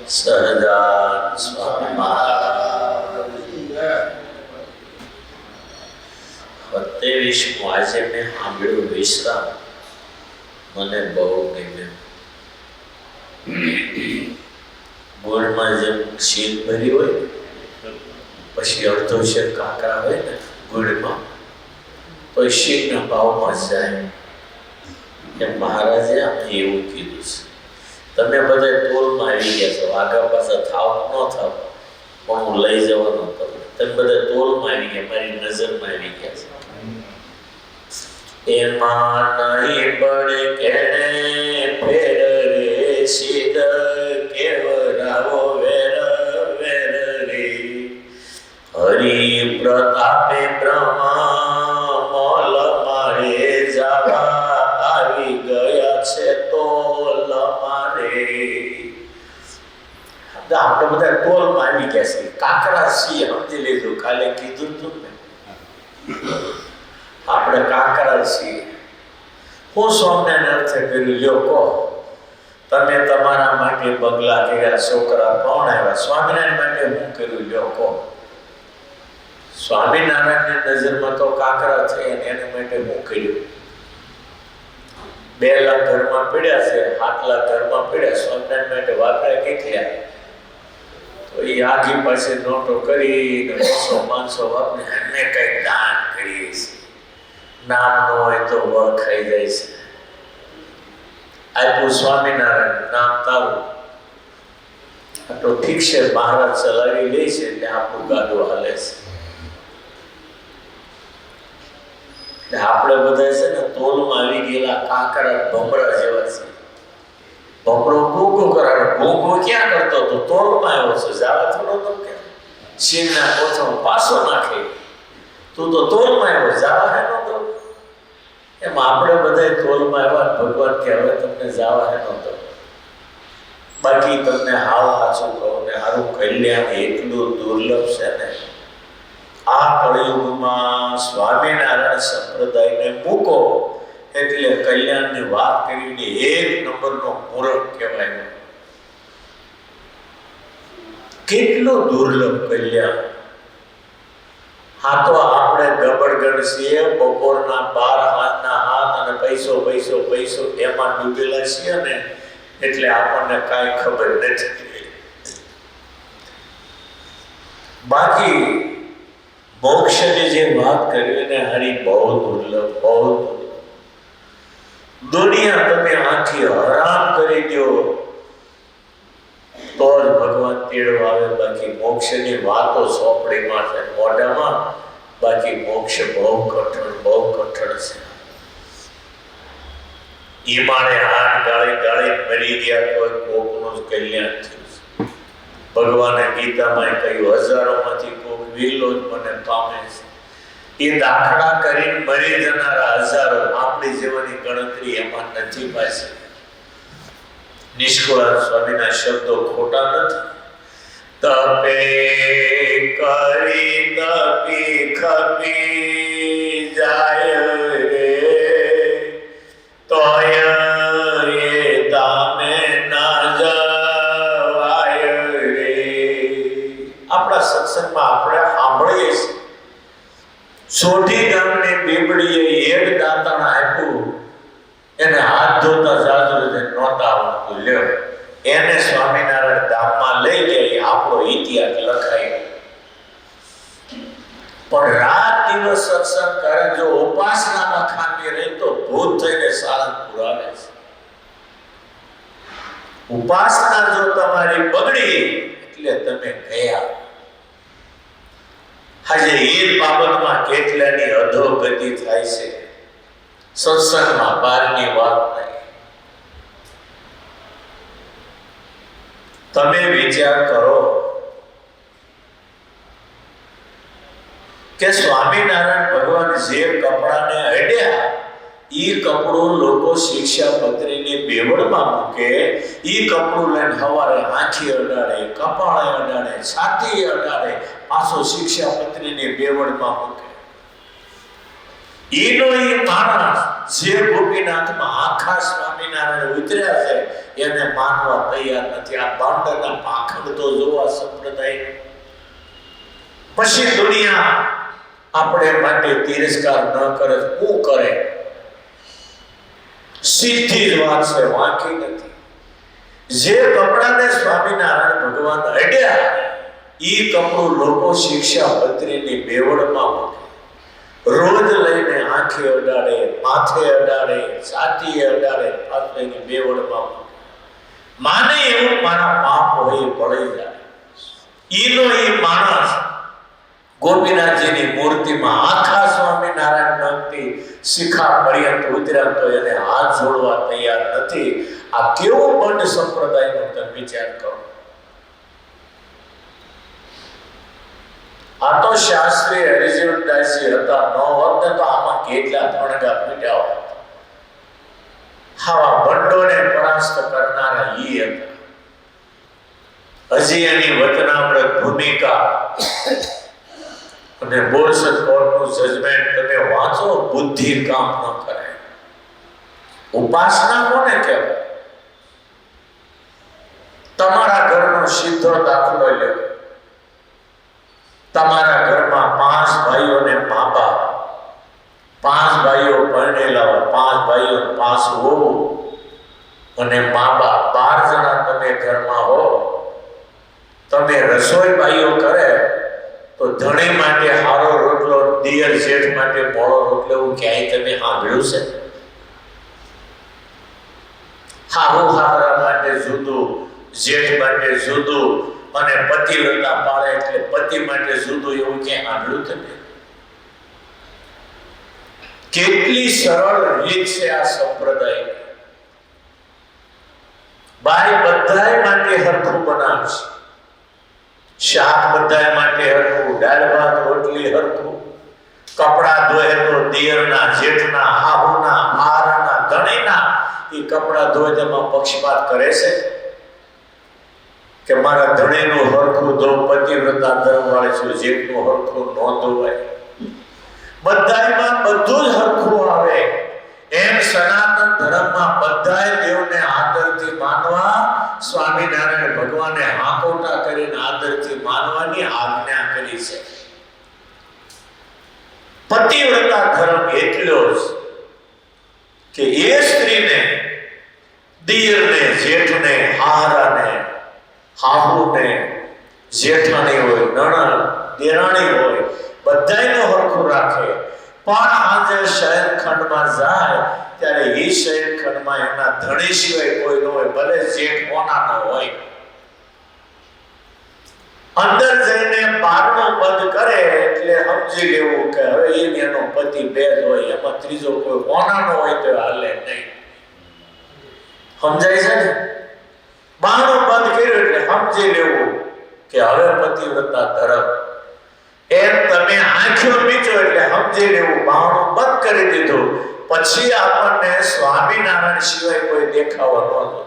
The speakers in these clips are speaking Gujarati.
સહજાનંદ સ્વામી મહારાજ 27 આજે મેં સાંભળ્યું વિશ્રામ, મને બહુ ગમ્યું. ગુણમાં જેમ ક્ષીર ભરી હોય પછી અડધો શેર કાંકરા હોય ને ગુણમાં, તો શીરના ભાવમાં જાય. એમ મહારાજે આપણે એવું કીધું છે. તમે બધા તોલમાં આવી ગયા છો, આગા પાછા થાવ ન થાવ પણ હું લઈ જવાનો કરું. તમે બધા તોલમાં આવી ગયા, મારી નજરમાં આવી ગયા છે. એમાં નહીં પડે કેણે ફેર રે સીધ કેવરાવો વેર વેર રે. હરિ પ્રતાપે બ્રહ્મા મોલ મારે જાવા આવી ગયા છે તોલ મારે. આપણે બધા તોલમાં આવી ગયા છે. કાકરા છીએ સમજી લેજો, કાલે કીધું તું ને આપણે કાકરા છીએ. હું સ્વામિનારાયણ અર્થે કર્યું લ્યો કહો. તમે તમારા માટે બંગલા કર્યા, છોકરા કોણ આવ્યા, સ્વામિનારાયણ માટે હું કર્યું લ્યો કહો. સ્વામિનારાયણની નજરમાં તો કાકરા થઈ અને એના માટે હું કર્યું. 2 લાખ ઘરમાં પડ્યા છે, 7 લાખ ઘરમાં પડ્યા, સ્વામિનારાયણ માટે વાપર્યા કેટલા? તો એ આગી પાસે નોટો કરીને 200-500 વાપરી અમે કઈ દાન કરીએ છીએ. નામ ન હોય તો વળ ખાઈ જાય છે. આપ્યું સ્વામિનારાયણ, નામ તારું. તો ઠીક છે, મહારાજ ચલાવી લે છે એટલે આપણું ગાડું હાલે છે. આપણે બધા છે ને તોલમાં આવી ગયેલા કાકરા ભમરા જેવા છે. ભમરો ગોગો કરાવે, ગોગો ક્યાં કરતો તો તોલમાં આવ્યો છે. જાવા થોડો તો કે શીરના કોથમ પાસો નાખે, તું તો તોલમાં આવ્યો, જાવા હે નતો. એમ આપણે બધા તોલમાં આવ્યા. ભગવાન કે હવે તમને જાવા હે નતો. બાકી તમને હાવ સાચું કહું ને, હારું કલ્યાણ એટલું દુર્લભ છે ને. આ કળિયુગમાં સ્વામિનારાયણ સંપ્રદાયને મૂકો એટલે કલ્યાણની વાત કરીને 1 નંબરનો મૂર્ખ કહેવાય. કેટલું દુર્લભ કલ્યાણ. હા તો આપણે ગબડગડ છીએ, બપોરના 12 હાથના હાથ અને પૈસો પૈસો પૈસો એમાં ડૂબેલા છીએ ને, એટલે આપણને કાંઈ ખબર નથી. બાકી મોક્ષની જે વાત કરી ને હરી બહુ દુર્લભ, બહુ દુર્લભ. દુનિયા તમે આખી હરામ કરી દો તો જ ભગવાન તેડવા આવે. બાકી મોક્ષની વાતો ચોપડીમાં છે, મોઢામાં. બાકી મોક્ષ બહુ કઠણ, બહુ કઠણ છે. ઈમાને હાથ ગાળી ગાળી મરી ગયા કોઈ કોકનું કલ્યાણ થયું. ભગવાને ગીતામાં કહ્યું હજારોમાંથી કોક વિરલો જ મને પામે છે. એ દાખલા કરીને મરી જનારા હજારો, આપણી જીવનની ગણતરી એમાં નથી પાછી. નિષ્કુળાનંદ સ્વામીના શબ્દો ખોટા નથી. તપે કરી તપી ખપી જાય રે તોય એ તામે ના જવાય રે. આપણા સત્સંગમાં આપણે સાંભળીએ છીએ, સોઢી ગામની બીબડીએ એક દાંતણ આપ્યું, એને હાથ ધોતા જાજુ નહોતા આવડતું, લ્યો એને સ્વામિનારાયણ ધામમાં લઈ ગયા. આપણો ઇતિહાસ લખાય. પણ રાત દિવસ સત્સંગ કરે, જો ઉપાસનામાં ખામી રહી તો ભૂત થઈને સાળંગપુર આવે છે. ઉપાસના જો તમારી બગડી એટલે તમે ગયા. આજે એ બાબતમાં કેટલાની અધોગતિ થાય છે. સત્સંગમાં બહારની વાત નહીં. તમે વિચાર કરો કે સ્વામિનારાયણ ભગવાન જે કપડાને અડ્યા, એ કપડું લોકો શિક્ષાપત્રીની બેવડમાં મૂકે. એ કપડું લઈને સવારે આંખી અડાડે, કપાળે અડાડે, છાતી અડાડે, પાછો શિક્ષાપત્રીની બેવડમાં મૂકે. એનો એ માણસ જે ગોપીનાથમાં આખા સ્વામિનારાયણ ઉતર્યા છે એને માનવા તૈયાર નથી. આ પાંડરના પાખંડ તો જોવા સંપ્રદાય. પછી દુનિયા આપણે માટે તિરસ્કાર ન કરે, શું કરે? સીધી જ વાત છે, વાંકી નથી. જે કપડાને સ્વામિનારાયણ ભગવાન અડ્યા એ કપડું લોકો શિક્ષાપત્રીની બેવડમાં મૂકે. રોજ લઈને આંખે અડાડે, માથે અડાડે, છાતીએ અડાડે, પાછળની બેવડમાં મૂકે. માને એવું મારા પાપ હોય એ પડી જાય. ઈનો એ માણસ ગોપીનાથજીની મૂર્તિમાં આખા સ્વામિનારાયણ ભક્તિ શિખા પર્યંત ઉતર્યા તો એને હાથ જોડવા તૈયાર નથી. આ કેવો બંધ સંપ્રદાયનો તમે વિચાર કરો. આ તો શાસ્ત્રી હરિજીવનદાસજી હતા. ન હોત ને તો આમાં કેટલા ભણગા પીટ્યા હોત. આવા બંડોને પરાસ્ત કરનારા ઈ હતા. હજી એની વચનામૃત ભૂમિકા અને બોરસદ કોર્ટનું જજમેન્ટ તમે વાંચો, બુદ્ધિ કામ ન કરે. ઉપાસના કોને કહેવાય? તમારા ઘરનો સીધો દાખલો લો. તમારા ઘરમાં 5 ભાઈઓ ને મા બાપ, 5 ભાઈઓ પરણેલા હોય, 5 ભાઈઓ 5 વહુ અને મા બાપ, 12 જણા તમે ઘરમાં હો. તમે રસોઈ ભાઈઓ કરે તો ધણી માટે હારો રોટલો, દિયર શેઠ માટે મોળો રોટલો, એવું ક્યાંય તમે સાંભળ્યું છે? હાહુ હારા માટે જુદું, જેઠ માટે જુદું, અને પતિવ્રતા પાળે એટલે પતિ માટે જુદું, એવું ક્યાંય સાંભળ્યું તમે? કેટલી સરળ રીત છે આ સંપ્રદાય. બાઈ બધાય માટે હરખું બનાવશે. શાક બધાય માટે હરખું, દાળ ભાત રોટલી હરખું, કપડા ધોય તો દિયરના, જેઠના, હાહુના, હારાના, ધણીના એ કપડા ધોય તેમાં પક્ષપાત કરે છે કે મારા ધણીનું હરખું ધો, પતિવ્રતા ધર્મવાળી છું, જેઠનું હરખું ન ધોવાય. બધાયમાં બધું જ હરખું આવે. એમ સનાતન ધર્મમાં બધાય દેવને આદરથી માનવા સ્વામિનારાયણ ભગવાને હાકોટા કરીને આદરથી માનવાની આજ્ઞા કરી છે. પતિવ્રતા ધર્મ એટલો જ કે એ સ્ત્રીને, દિયરને, જેઠને, હારાને, હાહુને, જેઠાણી હોય, નણંદ, દેરાણી હોય, બધાયનો હરખું રાખે. પણ આજે શયનખંડમાં જાય ત્યારે એ શયનખંડમાં એના ધણી સિવાય કોઈ ન હોય, ભલે જેઠ કોના ન હોય. અંદર જઈને બારણું બંધ કરે એટલે સમજી લેવું કે હવે એનો પતિ બે જ હોય, એમાં ત્રીજો કોઈ કોનાનો હોય તો હાલે નહીં. સમજાય છે ને? બારણું બંધ કર્યું એટલે સમજી લેવું કે હવે પતિવ્રતા ધર્મ. એમ તમે આંખો મીચો એટલે સમજી લેવું બારણું બંધ કરી દીધું. પછી આપણને સ્વામિનારાયણ સિવાય કોઈ દેખાવો ન હતો.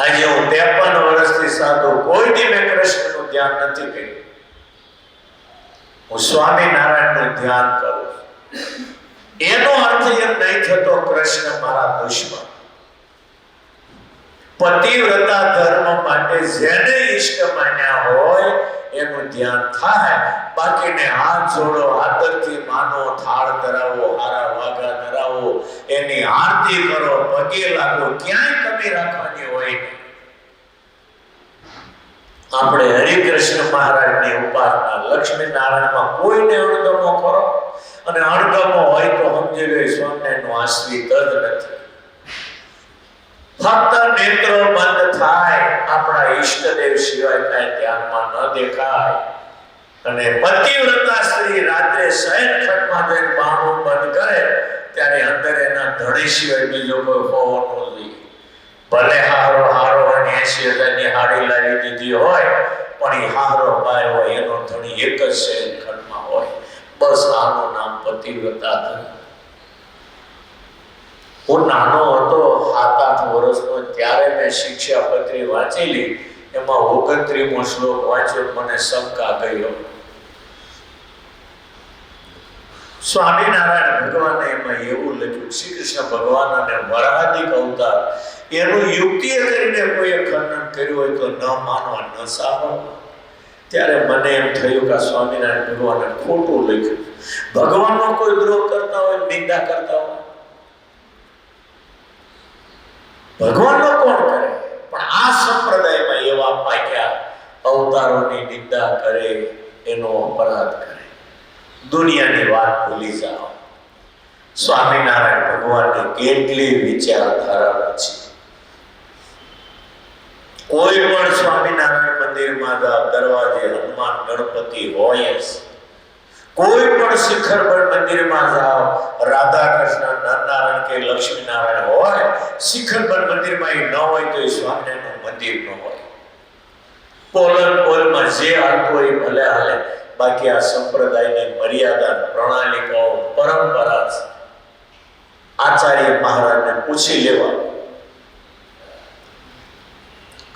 આજે હું 53 વર્ષથી સાધુ, કોઈ દી મેં કૃષ્ણનું ધ્યાન નથી કર્યું. હું સ્વામિનારાયણનું ધ્યાન કરું. એનો અર્થ એમ નહીં થતો કૃષ્ણ મારા દુશ્મન. પતિવ્રતા ધર્મ માટે જેને ઈષ્ટ માન્યા હોય એનું ધ્યાન થાય. બાકીને હાથ જોડો, આદરથી માનો, થાળ ધરાવો, હારા વાઘા ધરાવો, એની આરતી કરો, પગે લાગો, ક્યાંય કમી રાખવાની હોય નહીં. આપણે હરિકૃષ્ણ મહારાજની ઉપાસના, લક્ષ્મી નારાયણમાં કોઈને અણગમો કરો, અને અણગમો હોય તો સમજી લે સ્વામિનારાયણનો આશ્રિત જ નથી. ફક્ત નેત્રો બંધ થાય, આપણા ઈષ્ટદેવ સિવાય કાંઈ ધ્યાનમાં ન દેખાય. અને પતિવ્રતા સ્ત્રી રાત્રે શયનખંડમાં જઈને બારણું બંધ કરે ત્યારે અંદર એના ધણી સિવાય બીજો કોઈ હોવો ન જોઈએ. ભલે હારો હારો અને 80,000ની હાડી લાવી દીધી હોય, પણ એ હારો ભાઈ હોય, એનો ધણી એક જ શયનખંડમાં હોય. બસ આનું નામ પતિવ્રતા ધર્મ. હું નાનો હતો, 7-8 વર્ષનો, ત્યારે મેં શિક્ષાપત્રી વાંચેલી. એમાં 29મો શ્લોક વાંચ્યો, મને શંકા ગયો. સ્વામિનારાયણ ભગવાને એમાં એવું લખ્યું, શ્રી કૃષ્ણ ભગવાન અને વરાહાદિક અવતાર એનું યુક્તિએ કરીને કોઈએ ખંડન કર્યું હોય તો ન માનવા, ન સાંભળવા. ત્યારે મને એમ થયું કે સ્વામિનારાયણ ભગવાને ખોટું લખ્યું. ભગવાનનો કોઈ દ્રોહ કરતા હોય, નિંદા કરતા હોય, ભગવાનનો કોણ કરે? પણ આ સંપ્રદાયમાં એવા પાક્યા, અવતારોની નિંદા કરે, એનો અપરાધ કરે, દુનિયાની વાત ભૂલી જાઓ. સ્વામિનારાયણ ભગવાનની કેટલી વિચારધારા છે. કોઈ પણ સ્વામિનારાયણ મંદિરમાં જાઓ, દરવાજે હનુમાન ગણપતિ હોય જ. કોઈ પણ શિખરબળ મંદિરમાં જાઓ, રાધા કૃષ્ણ નરનારાયણ કે લક્ષ્મીનારાયણ હોય, શિખરબળ મંદિરમાં એ ન હોય તો એ સ્વામિનારાયણ મંદિર ન હોય. પોલમાં જે હાલતું હોય ભલે હાલે, બાકી આ સંપ્રદાયની મર્યાદા, પ્રણાલિકાઓ, પરંપરા આચાર્ય મહારાજને પૂછી લેવા.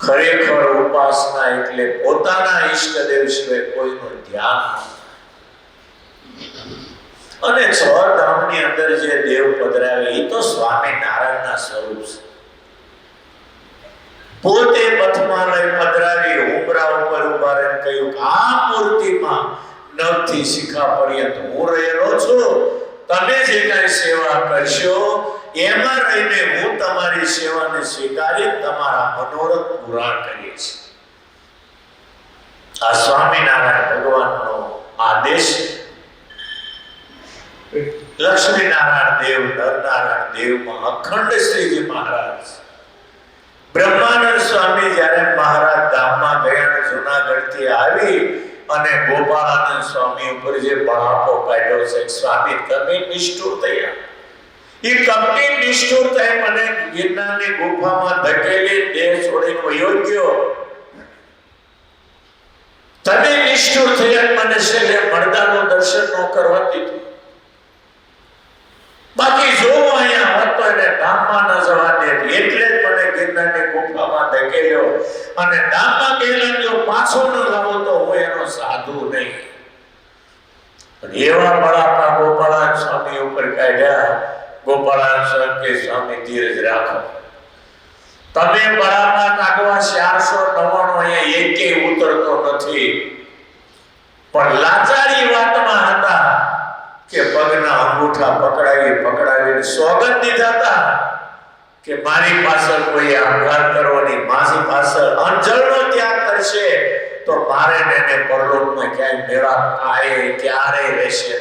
ખરેખર ઉપાસના એટલે પોતાના ઈષ્ટદેવ સિવાય કોઈનું ધ્યાન. અને 6 ધામની અંદર જે દેવ પધરાવે એ તો સ્વામિનારાયણના સ્વરૂપ છે. પોતે પથમાલય પધરાવી ઉમરા ઉપર ઉભા રહીને કહ્યું કે આ મૂર્તિમાં નખથી શિખા પર્યંત હું રહેલો છું. તમે જે કઈ સેવા કરશો એમાં રહીને હું તમારી સેવાને સ્વીકારી તમારા મનોરથ પૂરા કરીશ. આ સ્વામિનારાયણ ભગવાનનો આદેશ. લક્ષ્મીનારાયણ દેવ, નરનારાયણ દેવમાં અખંડ શ્રીજી મહારાજ. બ્રહ્માનંદ સ્વામી જ્યારે મહારાજ ધામમાં ગયા, જુનાગઢથી આવી અને ગોપાળાનંદ સ્વામી ઉપર જે બળાપો કાઢ્યો છે, સ્વામી તમે નિષ્ઠુર થયા. એ કપટી નિષ્ઠુર થઈ મને ગિરનારની ગુફામાં ધકેલી દેહ છોડીને વયો ગયો. તમે નિષ્ઠુર થયા, મને છેલ્લે મળદાનું દર્શન ન કરવા દીધું. બાકી જો અહીંયા હોત તો એને ધામમાં ન જવા દે, એટલે જ મને ગિરનારની ગુફામાં ધકેલ્યો. અને ધામમાં ગયેલા જો પાછો ન લાવો તો હું એનો સાધુ નહીં. એવા બળાપા ગોપાળાનંદ સ્વામી ઉપર કાઢ્યા. ગોપાળાનંદ સ્વામી કે સ્વામી ધીરજ રાખો, તમે બળાપા કાઢવા 499 અહીંયા એકેય ઉતરતો નથી. પણ લાચારી વાતમાં હતા કે પગના અંગૂઠા પકડાવીને સોગંદ દીધા હતા કે મારી પાછળ કોઈ આપઘાત કરવાની, મારી પાછળ અંજળનો ત્યાગ કરશે તો મારે એને પરલોકમાં ક્યાંય મેળા આયે ક્યારે રહેશે.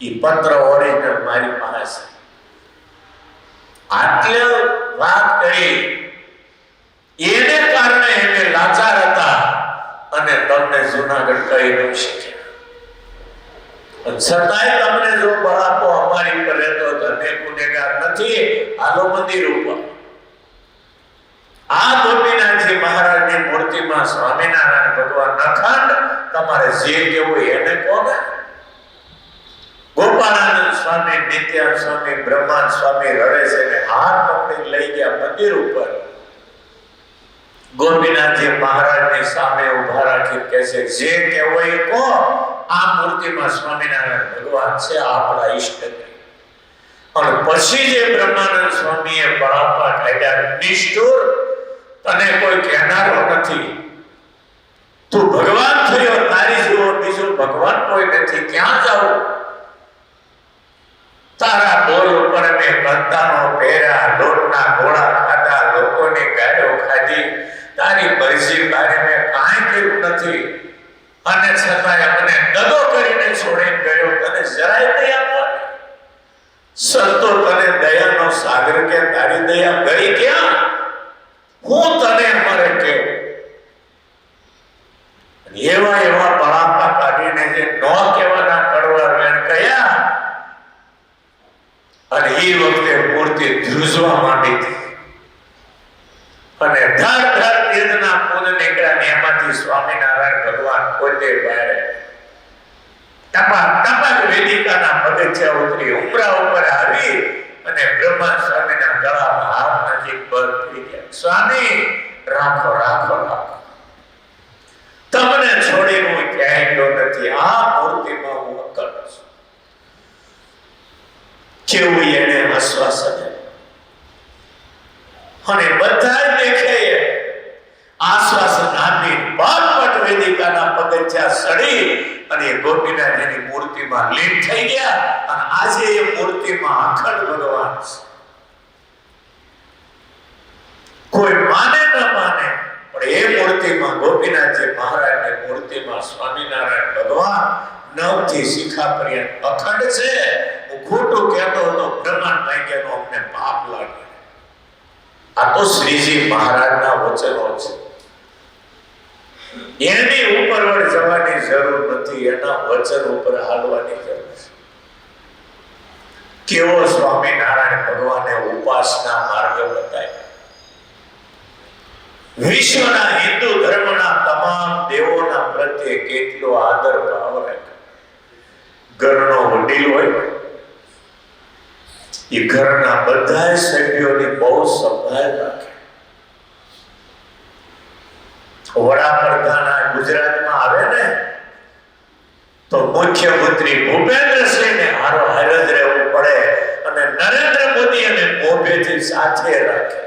એ પત્ર ઓરિજિનલ મારી પાસે. આટલે વાત કરી એને કારણે એને લાચાર હતા અને તમને જુનાગઢ કહી ન શક્યા. છતાંય તમને જો બળાપો અમારી પર રહેતો તમે ગુનેગાર નથી, હાલો મંદિર ઉપર. આ ગોપીનાથજી મહારાજની મૂર્તિમાં સ્વામિનારાયણ ભગવાન અખંડ, તમારે જે કેવું એને કોને. ગોપાળાનંદ સ્વામી, નિત્યાનંદ સ્વામી, બ્રહ્માનંદ સ્વામી રડે છે ને હાથ પકડી લઈ ગયા મંદિર ઉપર. ગોપીનાથજી મહારાજની સામે ઉભા રાખી કહે છે જે કેવો એ કહો. આ મૂર્તિમાં સ્વામિનારાયણ ભગવાન છે, આપણા ઈષ્ટ. અને પછી જે બ્રહ્માનંદ સ્વામીએ બળાપા કાઢ્યા, નિષ્ઠુર, તને કોઈ કહેનારો નથી, તું ભગવાન થયો, તારી જેવો બીજો ભગવાન કોઈ નથી, ક્યાં જાવ. તારા બોલ ઉપર મેં કંતાનો પહેર્યા, લોટના ગોળા ખાધા, લોકોની ગાયો ખાધી, તારી મરજી બારે મેં કાંઈ કર્યું નથી. અને છતાંય મને દગો કરીને છોડીને ગયો, તને જરાય દયા મળે. સંતો તને દયાનો સાગર કે તારી દયા ગઈ ક્યાં? હું તને અમારે કેવું. એવા બળાપા કાઢીને જે ન કહેવાના કડવા વેણ કયા. અને એ વખતે મૂર્તિ ધ્રુજવા માંડી હતી અને ધર તીર્થના પુન નીકળ્યા. એમાંથી સ્વામિનારાયણ ભગવાન પોતે બહાર ટપક વેદિકાના પગથિયા ઉતરી ઉમરા ઉપર આવી અને બ્રહ્મા સ્વામીના ગળામાં હાથ નજીક બર થઈ ગયા. સ્વામી રાખો રાખો રાખો, તમને છોડી હું ક્યાંય ગયો નથી. આ મૂર્તિમાં હું અકળ છું. કેવું એને આશ્વાસન અને બધા દેખે આશ્વાસન આપી પટ વેદિકાના પગથિયા સડી અને ગોપીનાથની મૂર્તિમાં લીન થઈ ગયા અને આજે એ મૂર્તિમાં અખંડ ભગવાન છે. કોઈ માને ન માને પણ એ મૂર્તિમાં ગોપીનાથજી મહારાજની મૂર્તિમાં સ્વામિનારાયણ ભગવાન નવથી શિખા પર્યંત અખંડ છે. હું ખોટું કહેતો હતો બ્રહ્માંડ ભાગ્યનો અમને પાપ લાગે. આ તો શ્રીજી મહારાજના વચનો છે. એની ઉપર જવાની જરૂર નથી, એના વચન ઉપર હાલવાની જરૂર છે. કેવો સ્વામિનારાયણ ભગવાને ઉપાસના માર્ગ બતાવ્યો. વિશ્વના હિન્દુ ધર્મના તમામ દેવોના પ્રત્યે કેટલો આદર ભાવ રાખે. ઘરનો વડીલ હોય એ ઘરના બધા સભ્યોની બહુ સંભાળ રાખે. વડાપ્રધાન ગુજરાતમાં આવે ને તો મુખ્યમંત્રી ભૂપેન્દ્રસિંહને હારો હાર જ રહેવું પડે અને નરેન્દ્ર મોદી અને મોભેથી સાથે રાખે.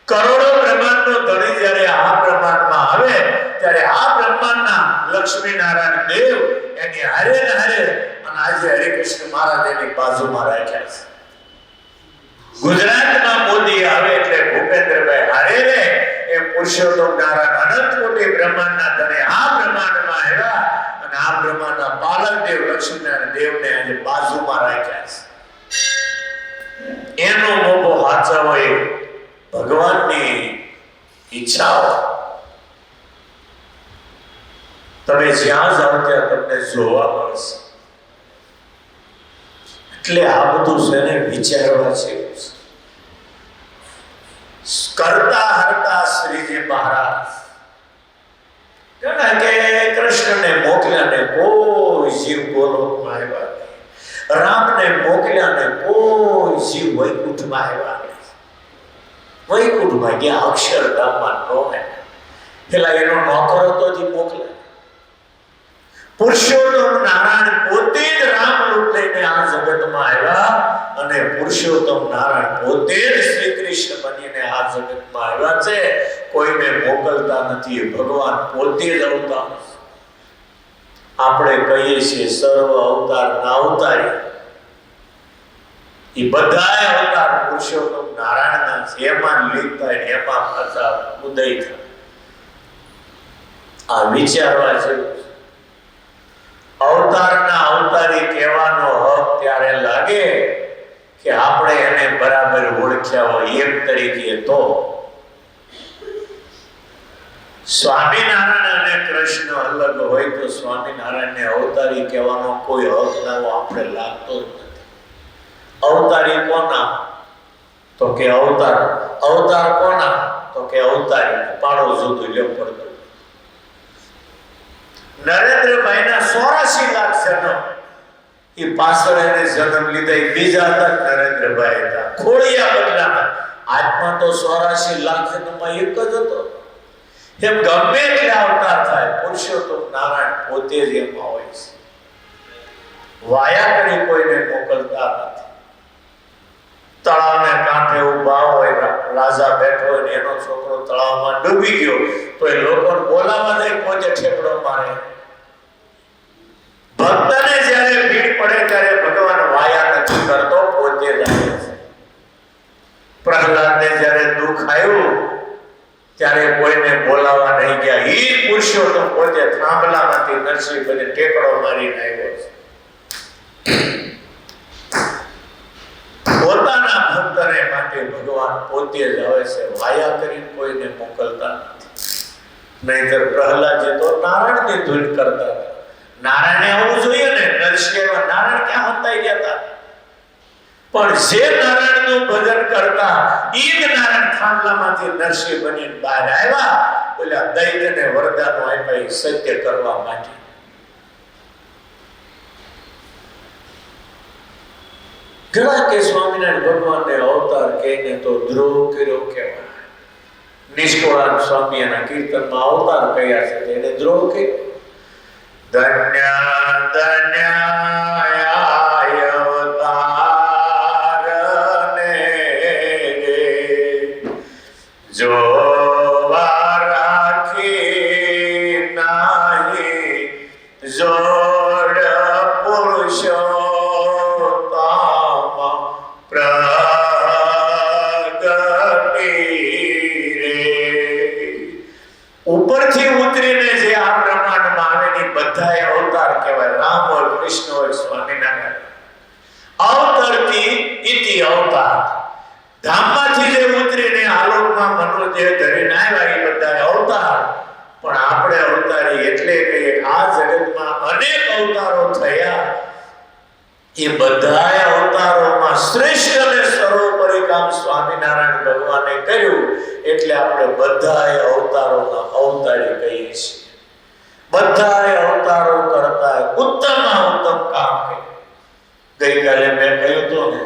કરોડો બ્રહ્માંડનો ધણી જ્યારે આ બ્રહ્માંડમાં આવે ત્યારે આ બ્રહ્માંડના લક્ષ્મી નારાયણ દેવ એની હારે ને હારે અને આજે હરિકૃષ્ણ મહારાજ એની બાજુમાં રાખ્યા છે. ગુજરાતમાં મોદી આવે એટલે ભૂપેન્દ્રભાઈ હારે રે. એ પુરુષોત્તમ નારાયણ અનંત કોટી બ્રહ્માંડના ધણી આ બ્રહ્માંડમાં આવ્યા અને આ બ્રહ્માંડના પાલક દેવ લક્ષ્મીનારાયણ દેવને આજે બાજુમાં રાખ્યા છે. એનો મોભો હાચવો એ ભગવાનની ઈચ્છાઓ. તમે જ્યાં જાઓ ત્યાં તમને જોવા મળશે. એટલે આ બધું છે ને વિચારવા છે. કરતા હરતા શ્રીજી મહારાજ કે કૃષ્ણને મોકલ્યા ને કોઈ જીવ ગોલોકમાં આવ્યા નહીં. રામને મોકલ્યા ને કોઈ જીવ વૈકુંઠમાં આવ્યા નહીં. વૈકુંઠમાં ગયા અક્ષરધામમાં નો હે. પેલા એનો નોકર હતો જે મોકલે. પુરુષોત્તમ નારાયણ પોતે જ રામ રૂપ લઈને આ જગતમાં આવ્યા અને પુરુષોત્તમ નારાયણ પોતે જ શ્રી કૃષ્ણ બનીને આ જગતમાં આવ્યા છે. કોઈને મોકલતા નથી, ભગવાન પોતે જ અવતાર. આપણે કહીએ છીએ સર્વ અવતાર ના અવતારી. એ બધા અવતાર પુરુષોત્તમ નારાયણના છે. એમાં લીન થાય, એમાં પાછા ઉદય થાય. આ વિચારવા જેવું. અવતારના અવતારી કહેવાનો હક ત્યારે લાગે કે આપણે એને બરાબર ઓળખ્યા હોય એક તરીકે. તો સ્વામિનારાયણ અને કૃષ્ણ અલગ હોય તો સ્વામિનારાયણને અવતારી કહેવાનો કોઈ હક ના આપણે લાગતો જ નથી. અવતારી કોના? તો કે અવતાર. અવતાર કોના? તો કે અવતારી. પાડો જુદું લ્યો પડતું. નરેન્દ્રભાઈના 84 લાખ જન્મ એ પાછળ એને જન્મ લીધા એ બીજા હતા. નરેન્દ્રભાઈ હતા ખોડિયા બદલાના. આજમાં તો 84 લાખ જન્મમાં એક જ હતો. એમ ગમે તે અવતાર થાય પુરુષોત્તમ નારાયણ પોતે જ એમાં હોય છે. વાયા કરી કોઈને મોકલતા નથી. તળાવને કાંઠે ઉભા હોય, રાજા બેઠો હોય ને એનો છોકરો તળાવમાં ડૂબી ગયો તો એ લોકોને બોલાવવા જાય, પોતે ઠેકડો મારે. ભક્તને જ્યારે ભીડ પડે ત્યારે ભગવાન વાયા નથી કરતો, પોતે જ આવે છે. પ્રહલાદને જ્યારે દુઃખ આવ્યું ત્યારે કોઈને બોલાવવા નહીં ગયા. એ પુરુષોત્તમ પોતે થાંભલામાંથી નરસિંહ બને ટેકડો મારીને આવ્યો છે. પોતાના ભક્તને માટે ભગવાન પોતે જ આવે છે. વાયા કરીને કોઈને મોકલતા નથી. નહીંતર પ્રહલાદજી તો નારાયણની ધૂન કરતા હતા. નારાયણે આવવું જોઈએ ને. નરસિંહમાં નારાયણ ક્યાં હંતાઈ ગયા હતા? પણ જે નારાયણનું ભજન કરતા ઈ જ નારાયણ થાંભલામાંથી નરસિંહ બનીને બહાર આવ્યા. ઓલા દૈત્યને વરદાનો આપ્યા સત્ય કરવા માટે. ઘણા કે સ્વામિનારાયણ ભગવાનને અવતાર કહીને તો દ્રોહ કર્યો કહેવાય. નિષ્કોળાન સ્વામી એના કીર્તનમાં અવતાર કહ્યા છે એને દ્રોહ કર્યો. ધન્ય ધન્ય અવતાર ઉપરથી ઉતરીને જે આ બ્રહ્માંડમાં આવેલી બધાય અવતાર કહેવાય, રામ હોય, કૃષ્ણ હોય, સ્વામિનારાયણ, અવતરથી ઇતિ અવતાર, ધામમાંથી જે ઉતરીને આલોકમાં મનોદેહ ધરીને આવ્યા એ બધા અવતાર. પણ આપણે અવતારી એટલે કહીએ આ જગતમાં અનેક અવતારો થયા, એ બધા અવતારોમાં શ્રેષ્ઠ અને સર્વોપરી કામ સ્વામિનારાયણ ભગવાને કર્યું. એટલે આપણે બધા અવતારોના અવતારી કહીએ છીએ. બધા અવતારો કરતા ઉત્તમમાં ઉત્તમ કામ કર્યું. ગઈકાલે મેં કહ્યું હતું ને,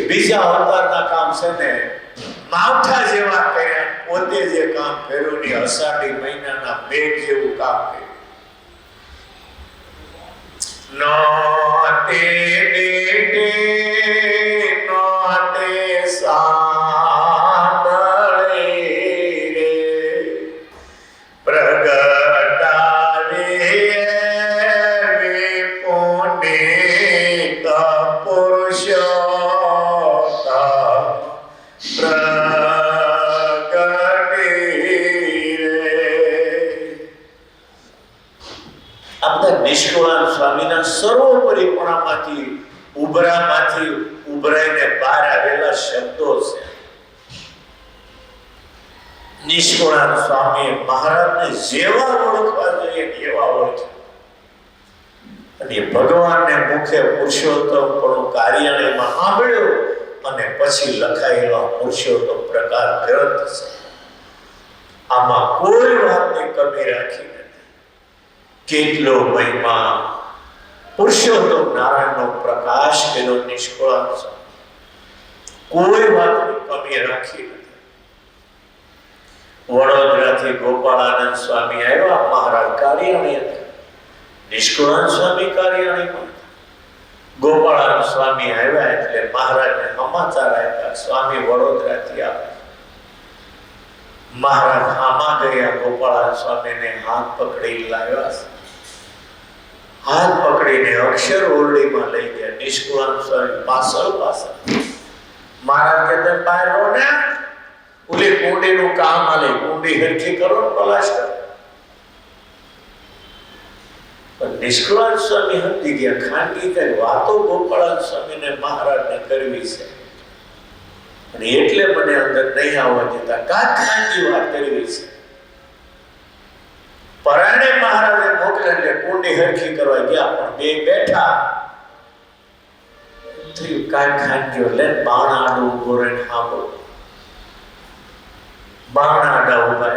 બીજા અવતારના કામ છે ને માવઠા જેવા કર્યા, પોતે જે કામ કર્યું ને અષાઢી મહિનાના મેઘ જેવું કામ કર્યું. નોતે બેટે નોતે સાંભળે રે પ્રગટાવે વિપુને પુરુષ નિષ્કુળાન સ્વામીના સર્વોપરીપણામાંથી ઉભરાઈને બહાર આવેલા શબ્દો છે. નિષ્કુળાન સ્વામી મહારાજને જેવા ઓળખવા જોઈએ એવા ઓળખ્યા. અને ભગવાનને મુખે પુરુષોત્તમ કાર્યાલયમાં સાંભળ્યો અને પછી લખાયેલો પુરુષોત્તમ પ્રકાર ગ્રંથ છે. આમાં કોઈ વાતની કમી રાખી નથી. કેટલો મહિમા પુરુષોત્તમ નારાયણનો પ્રકાશ કર્યો નિષ્કુળાન સ્વામી, કોઈ વાતની કમી રાખી નથી. વડોદરાથી ગોપાળાનંદ સ્વામી આવ્યા, મહારાજ કાર્યાણી હતા. નિષ્કુળાન સ્વામી કાર્યાણીમાં, ગોપાળાનંદ સ્વામી આવ્યા એટલે મહારાજને સમાચાર આપ્યા સ્વામી વડોદરાથી આવ્યા. મહારાજ આમાં ગયા, ગોપાળાનંદ સ્વામીને હાથ પકડી લાવ્યા. હાથ પકડીને અક્ષર ઓરડીમાં લઈ ગયા. નિષ્કુળાન સ્વામી પાછળ મહારાજ કહેતા બહાર રહો ને, ઓલી કુંડીનું કામ આલે, કુંડી હરખી કરો ને પ્લાસ્ટર. પણ નિષ્કુળાન સ્વામી સમજી ગયા ખાનગી કઈ વાતો ગોપાળાનંદ સ્વામીને મહારાજને કરવી છે અને એટલે મને અંદર નહીં આવવા દેતા, ખાનગી વાત કરવી છે. પરાણે મહારાજે મોકલે એટલે કુંડી હરખી કરવા ગયા, પણ બે બેઠા થયું કાંઈ ખાનગીઓ લે બાણા આડું ઉભો રહીને સાંભળો. બાણા આડા ઉભા,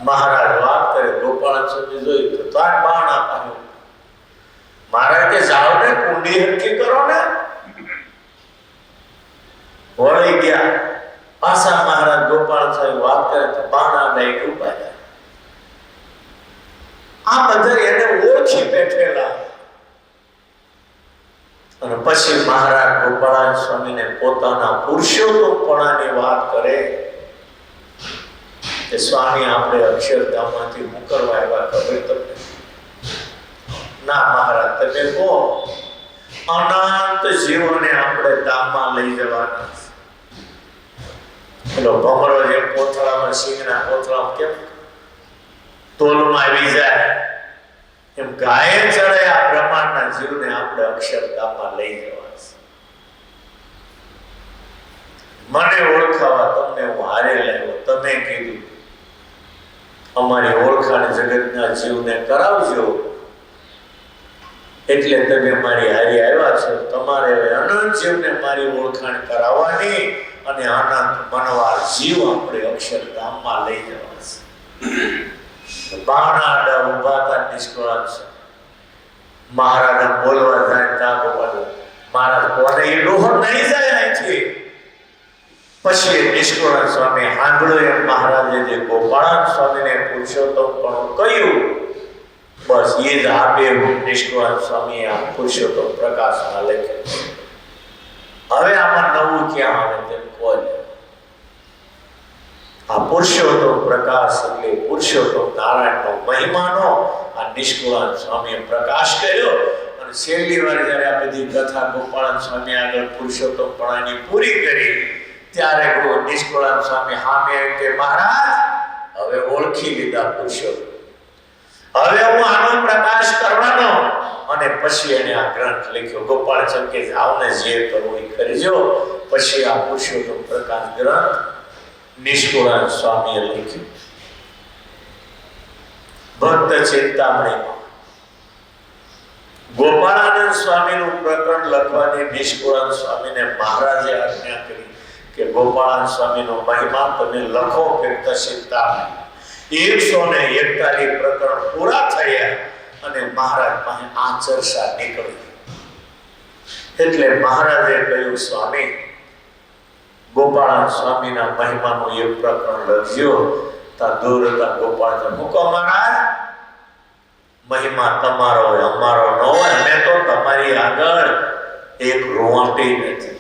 મહારાજ વાત કરે, ગોપાળાનંદ સ્વામી જોયું તો તાર બાણા પાડ્યું. મહારાજ કે જાઓ ને કુંડી હરખી કરો ને. વળી ગયા પાછા મહારાજ ગોપાળાનંદ સ્વામી વાત કરે તો બાણા આડા ઉભા. આ બધા એને ઓળખી બેઠેલા. અને પછી મહારાજ ગોપાળાનંદ સ્વામીને પોતાના પુરુષોત્તમપણાની વાત કરે કે સ્વામી આપણે અક્ષરધામમાંથી મુકરવા આવ્યા, ખબર તમને? ના મહારાજ, તમે કહો. અનંત જીવોને આપણે ધામમાં લઈ જવાના. પેલો ભમરો જેમ કોથળામાં, સિંહના કોથળામાં કેમ તોલમાં આવી જાય, એમ ગાયે ચડે આ બ્રહ્માંડના જીવને આપણે અક્ષરધામમાં લઈ જવા છે. મને ઓળખાવા તમને હું હારે લાવ્યો, તમે કીધું અમારી ઓળખાણ જગતના જીવને કરાવજો, એટલે તમે મારી હારી આવ્યા છો. તમારે હવે અનંત જીવને મારી ઓળખાણ કરાવવાની અને આનંદ મનવાર જીવ આપણે અક્ષરધામમાં લઈ જવા છે. બાણા આડા ઉભા હતા નિષ્કુળાન મહારાજ બોલવા જાય ત્યાં ગોપાલ મહારાજ કોને એ ડોહર નહીં જાય અહીંથી. પછી નિષ્કુળાનંદ સ્વામી સાંભળ્યું એમ મહારાજે જે ગોપાળાનંદ સ્વામીને પુરુષોત્તમપણું કહ્યું, બસ એ જ આપે નિષ્કુળાનંદ સ્વામીએ આ પુરુષોત્તમ પ્રકાશમાં લખ્યું. હવે આમાં નવું ક્યાં આવે તેમ કોઈ. આ પુરુષોત્તમ પ્રકાશ એટલે પુરુષોત્તમ નારાયણનો મહિમાનો આ નિષ્કુળાનંદ સ્વામીએ પ્રકાશ કર્યો. અને છેલ્લી વાર જ્યારે આ બધી કથા ગોપાળાનંદ સ્વામી આગળ પુરુષોત્તમપણાની પૂરી કરી ત્યારે નિષ્કુળાનંદ સ્વામી સામે કે મહારાજ હવે ઓળખી લીધા પુરુષોત્તમ, હવે હું આનો પ્રકાશ કરવાનો. અને પછી એને આ ગ્રંથ લખ્યો. ગોપાળચંદ કે જાવને જે કરવું એ કરજો. પછી આ પુરુષોત્તમ પ્રકાશ ગ્રંથ નિષ્કુળાનંદ સ્વામીએ લખ્યું. ભક્ત ચિંતામણીમાં ગોપાળાનંદ સ્વામીનું પ્રકરણ લખવાની નિષ્કુળાનંદ સ્વામીને મહારાજે આજ્ઞા કરી કે ગોપાળાનંદ સ્વામીનો મહિમા તમે લખો. ભક્ત ચિંતામણી 141 પ્રકરણ પૂરા થયા અને મહારાજ પાસે આ ચર્ચા નીકળી. એટલે મહારાજે કહ્યું, સ્વામી ગોપાળાનંદ સ્વામીના મહિમાનું એક પ્રકરણ લખજો. તા દૂર હતા ગોપાળાનંદ, મૂકો મહારાજ, મહિમા તમારો હોય અમારો ન હોય. અમે તો તમારી આગળ એક રોવાટી નથી.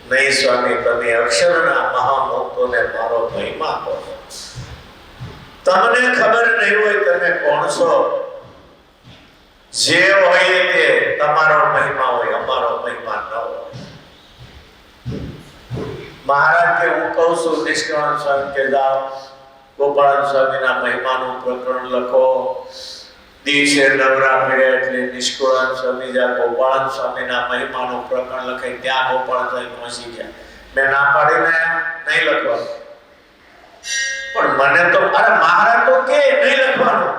નહીં સ્વામી, તમે અક્ષરના મહામુક્તોને મારો મહિમા કહો. તમને ખબર નહીં હોય તમે કોણ છો. જે હોય તે તમારો મહિમા હોય, અમારો મહિમા ન હોય. મહારાજ કે હું કહું છું નિષ્કુળાનંદ સ્વામી કે જાઓ ગોપાળાનંદ સ્વામીના મહિમાનું પ્રકરણ લખો. દિવસે નવરા મળ્યા એટલે નિષ્કુળાનંદ સ્વામી જ્યાં ગોપાળાનંદ સ્વામીના મહિમાનું પ્રકરણ લખે ત્યાં ગોપાળાનંદ સ્વામી પહોંચી ગયા. મેં ના પાડીને નહીં લખવાનું, પણ મને તો અરે મહારાજ તો કે નહીં લખવાનું.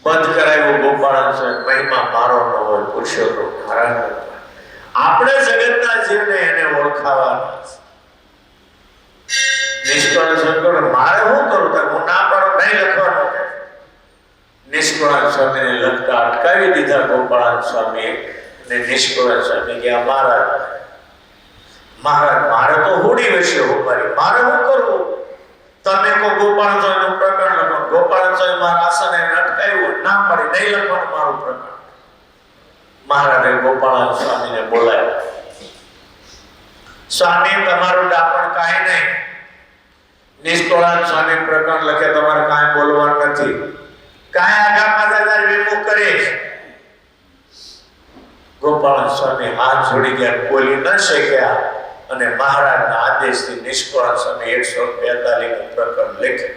બંધ કરાવ્યું. ગોપાળાનંદ સ્વામી મહિમા મારો ન હોય, પુરુષોત્તમ નારાયણ. આપણે જગતના જીવને એને ઓળખાવાના. નિષ્કુળાનંદ સ્વામી મારે શું કરું? હું ના પાડું, નહીં લખવાનું. નિષ્કુળાનંદ સ્વામીને લખતા અટકાવી દીધા ગોપાળાનંદ સ્વામી. અને નિષ્કુળાનંદ સ્વામી કે મહારાજ મારે તો હોડી વિશે હોપારી, મારે શું કરવું? તમે કહો ગોપાળાનંદ સ્વામીનું પ્રકરણ લખો. ગોપાળાનંદ સ્વામી મારા આસને અટકાવ્યું, ના પાડી, નહીં લખવાનું મારું પ્રકરણ. મહારાજે ગોપાળાનંદ સ્વામીને બોલાવ્યા. સ્વામી તમારું ડાપણ કાંઈ નહીં. નિષ્કુળાનંદ સ્વામી પ્રકરણ લખે, તમારે કાંઈ બોલવાનું નથી. કાંઈ આગા પાછા વિમુખ કરીશ. ગોપાળાનંદ સ્વામી હાથ જોડી ગયા, બોલી ન શક્યા. અને મહારાજના આદેશથી નિષ્કુળાનંદ સ્વામી 142 પ્રકરણ લખ્યું.